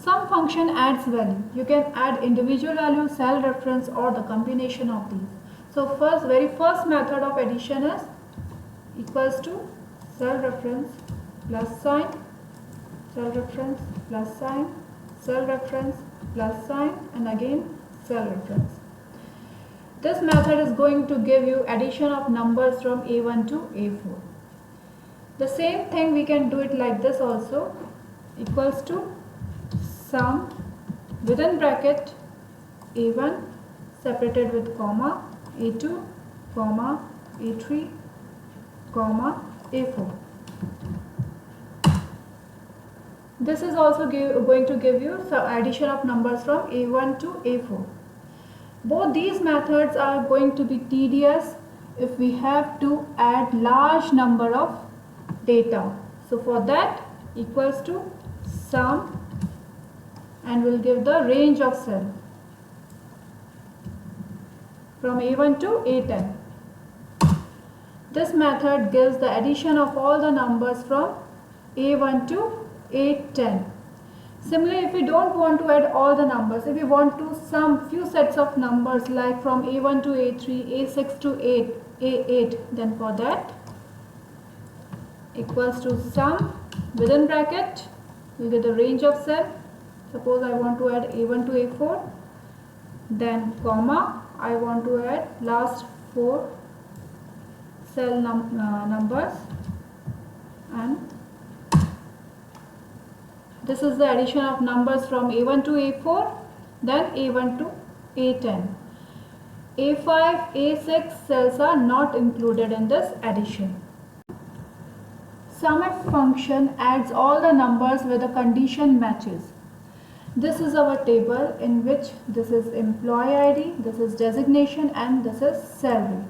Sum function adds value. You can add individual value, cell reference, or the combination of these. So very first method of addition is equals to cell reference plus sign, cell reference plus sign, cell reference plus sign, and again cell reference. This method is going to give you addition of numbers from A1 to A4. The same thing we can do it like this also, equals to sum within bracket A1 separated with comma, A2, comma, A3, comma, A4. This is also going to give you some addition of numbers from A1 to A4. Both these methods are going to be tedious if we have to add large number of data. So for that, equals to sum, and we'll give the range of cell from A1 to A10. This method gives the addition of all the numbers from A1 to A10. Similarly, if we don't want to add all the numbers, if we want to sum few sets of numbers like from A1 to A3, A6 to A8, then for that, equals to sum within bracket, we get the range of cell. Suppose I want to add A1 to A4, then comma, I want to add last 4 cell numbers, and this is the addition of numbers from A1 to A4, then A1 to A10. A5, A6 cells are not included in this addition. Sumif function adds all the numbers where the condition matches. This is our table in which this is employee ID, this is designation, and this is salary.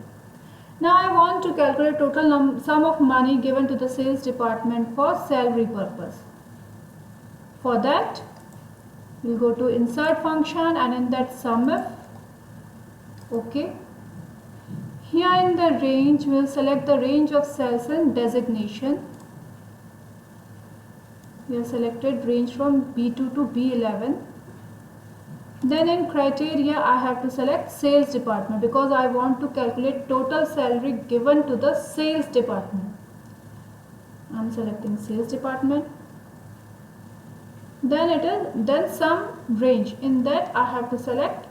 Now I want to calculate total sum of money given to the sales department for salary purpose. For that, we'll go to insert function, and in that sumif, okay. Here in the range, we'll select the range of cells in designation. We have selected range from B2 to B11. Then in criteria, I have to select sales department because I want to calculate total salary given to the sales department. I'm selecting sales department. Then sum range. In that I have to select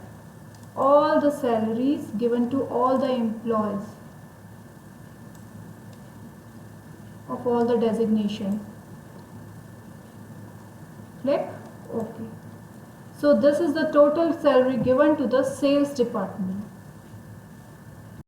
all the salaries given to all the employees of all the designation. Click OK. So this is the total salary given to the sales department.